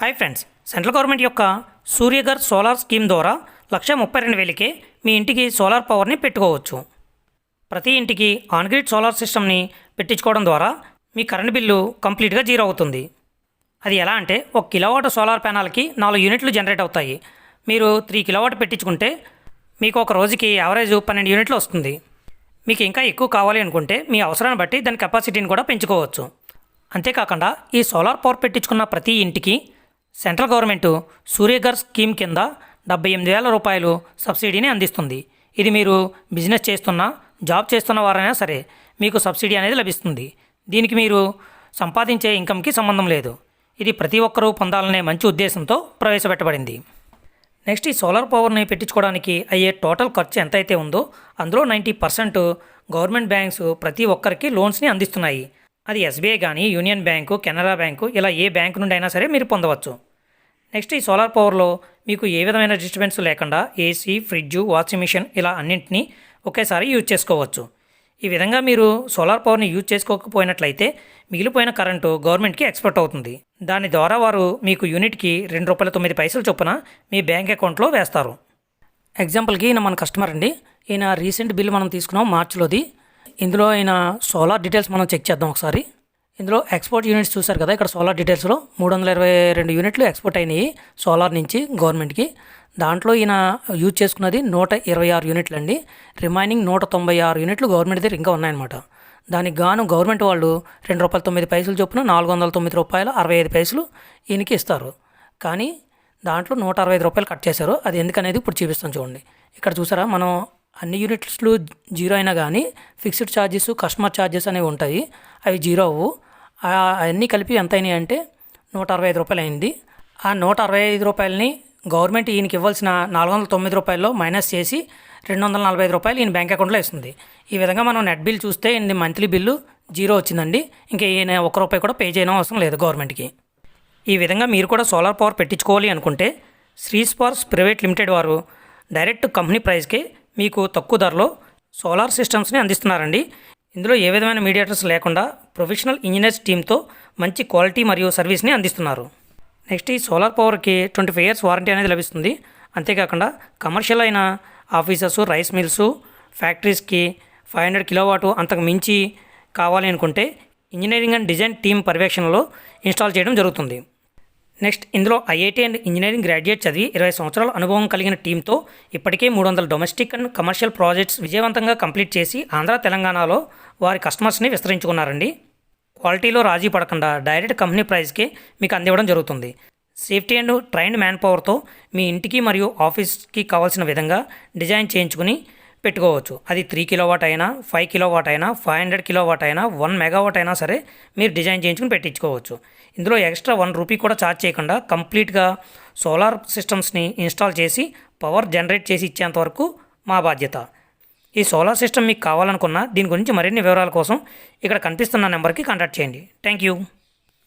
Hi friends, central government యొక్క Surya Ghar solar scheme ద్వారా 1,32,000కే మీ ఇంటికి సోలార్ పవర్ని పెట్టుకోవచ్చు. ప్రతి ఇంటికి ఆన్గ్రిడ్ సోలార్ సిస్టమ్ని పెట్టించుకోవడం ద్వారా మీ కరెంట్ బిల్లు కంప్లీట్గా జీరో అవుతుంది. అది ఎలా అంటే 1 కిలోవాట్ సోలార్ ప్యానల్కి 4 యూనిట్లు జనరేట్ అవుతాయి. మీరు 3 కిలోవాట్ పెట్టించుకుంటే మీకు ఒక రోజుకి యావరేజ్ 12 యూనిట్లు వస్తుంది. మీకు ఇంకా ఎక్కువ కావాలి అనుకుంటే మీ అవసరాన్ని బట్టి దాని కెపాసిటీని కూడా పెంచుకోవచ్చు. అంతేకాకుండా ఈ సోలార్ పవర్ పెట్టించుకున్న ప్రతి ఇంటికి సెంట్రల్ గవర్నమెంట్ సూర్యఘర్ స్కీమ్ కింద 78,000 రూపాయలు సబ్సిడీని అందిస్తుంది. ఇది మీరు బిజినెస్ చేస్తున్నా, జాబ్ చేస్తున్న వారైనా సరే మీకు సబ్సిడీ అనేది లభిస్తుంది. దీనికి మీరు సంపాదించే ఇన్కమ్కి సంబంధం లేదు. ఇది ప్రతి ఒక్కరూ పొందాలనే మంచి ఉద్దేశంతో ప్రవేశపెట్టబడింది. నెక్స్ట్, ఈ సోలార్ పవర్ని పెట్టించుకోవడానికి అయ్యే టోటల్ ఖర్చు ఎంతైతే ఉందో అందులో 90% గవర్నమెంట్ బ్యాంక్స్ ప్రతి ఒక్కరికి లోన్స్ని అందిస్తున్నాయి. అది ఎస్బీఐ కానీ, యూనియన్ బ్యాంకు, కెనరా బ్యాంకు, ఇలా ఏ బ్యాంకు నుండి అయినా సరే మీరు పొందవచ్చు. నెక్స్ట్, ఈ సోలార్ పవర్లో మీకు ఏ విధమైన డిస్టర్బెన్స్ లేకుండా ఏసీ, ఫ్రిడ్జ్, వాషింగ్ మిషన్ ఇలా అన్నింటినీ ఒకేసారి యూజ్ చేసుకోవచ్చు. ఈ విధంగా మీరు సోలార్ పవర్ని యూజ్ చేసుకోకపోయినట్లయితే మిగిలిపోయిన కరెంటు గవర్నమెంట్కి ఎక్స్పోర్ట్ అవుతుంది. దాని ద్వారా వారు మీకు యూనిట్కి ₹2.09 చొప్పున మీ బ్యాంక్ అకౌంట్లో వేస్తారు. ఎగ్జాంపుల్కి ఈయన మన కస్టమర్ అండి. ఈయన రీసెంట్ బిల్ మనం తీసుకున్నాం మార్చిలోది. ఇందులో అయిన సోలార్ డీటెయిల్స్ మనం చెక్ చేద్దాం ఒకసారి. ఇందులో ఎక్స్పోర్ట్ యూనిట్స్ చూసారు కదా, ఇక్కడ సోలార్ డీటెయిల్స్లో 322 యూనిట్లు ఎక్స్పోర్ట్ అయినాయి సోలార్ నుంచి గవర్నమెంట్కి. దాంట్లో ఈయన యూజ్ చేసుకున్నది 126 యూనిట్లు అండి. రిమైనింగ్ 196 యూనిట్లు గవర్నమెంట్ దగ్గర ఇంకా ఉన్నాయన్నమాట. దానికి గాను గవర్నమెంట్ వాళ్ళు ₹2.09 చొప్పున ₹409.65 ఈయనకి ఇస్తారు. కానీ దాంట్లో ₹165 కట్ చేశారు. అది ఎందుకనేది ఇప్పుడు చూపిస్తాం చూడండి. ఇక్కడ చూసారా, మనం అన్ని యూనిట్స్లు జీరో అయినా కానీ ఫిక్స్డ్ ఛార్జెస్, కస్టమర్ ఛార్జెస్ అనేవి ఉంటాయి. అవి జీరో అవ్వు. అవన్నీ కలిపి ఎంత అయినాయి అంటే ₹165 అయింది. ఆ ₹165ని గవర్నమెంట్ ఈయనకి ఇవ్వాల్సిన ₹409లో మైనస్ చేసి ₹245 ఈయన బ్యాంక్ అకౌంట్లో ఇస్తుంది. ఈ విధంగా మనం నెట్ బిల్ చూస్తే ఈయన మంత్లీ బిల్లు జీరో వచ్చిందండి. ఇంకా ఈయన ₹1 కూడా పే చేయడం అవసరం లేదు గవర్నమెంట్కి. ఈ విధంగా మీరు కూడా సోలార్ పవర్ పెట్టించుకోవాలి అనుకుంటే శ్రీస్ పవర్స్ ప్రైవేట్ లిమిటెడ్ వారు డైరెక్ట్ కంపెనీ ప్రైస్కే మీకు తక్కువ ధరలో సోలార్ సిస్టమ్స్ని అందిస్తున్నారండి. ఇందులో ఏ విధమైన మీడియేటర్స్ లేకుండా ప్రొఫెషనల్ ఇంజనీర్స్ టీంతో మంచి క్వాలిటీ మరియు సర్వీస్ని అందిస్తున్నారు. నెక్స్ట్, ఈ సోలార్ పవర్కి 25 ఇయర్స్ వారంటీ అనేది లభిస్తుంది. అంతేకాకుండా కమర్షియల్ అయిన ఆఫీసెస్, రైస్ మిల్స్, ఫ్యాక్టరీస్కి 500 కిలోవాట్ అంతకు మించి కావాలి అనుకుంటే ఇంజనీరింగ్ అండ్ డిజైన్ టీం పర్యవేక్షణలో ఇన్స్టాల్ చేయడం జరుగుతుంది. నెక్స్ట్, ఇందులో ఐఐటీ అండ్ ఇంజనీరింగ్ గ్రాడ్యుయేట్ చదివి 20 సంవత్సరాల అనుభవం కలిగిన టీంతో ఇప్పటికే 300 డొమెస్టిక్ అండ్ కమర్షియల్ ప్రాజెక్ట్స్ విజయవంతంగా కంప్లీట్ చేసి ఆంధ్ర, తెలంగాణలో వారి కస్టమర్స్ని విస్తరించుకున్నారండి. క్వాలిటీలో రాజీ పడకుండా డైరెక్ట్ కంపెనీ ప్రైస్కే మీకు అందివ్వడం జరుగుతుంది. సేఫ్టీ అండ్ ట్రైన్డ్ మ్యాన్ పవర్తో మీ ఇంటికి మరియు ఆఫీస్కి కావాల్సిన విధంగా డిజైన్ చేయించుకుని పెట్టుకోవచ్చు. అది 3 కిలోవాట్ అయినా, 5 కిలోవాట్ అయినా, 500 కిలోవాట్ అయినా, 1 మెగావాట్ అయినా సరే మీరు డిజైన్ చేయించుకుని పెట్టించుకోవచ్చు. ఇందులో ఎక్స్ట్రా ₹1 కూడా ఛార్జ్ చేయకుండా కంప్లీట్గా సోలార్ సిస్టమ్స్ని ఇన్స్టాల్ చేసి పవర్ జనరేట్ చేసి ఇచ్చేంత వరకు మా బాధ్యత. ఈ సోలార్ సిస్టమ్ మీకు కావాలనుకున్నా దీని గురించి మరిన్ని వివరాల కోసం ఇక్కడ కనిపిస్తున్న నెంబర్కి కాంటాక్ట్ చేయండి. Thank you.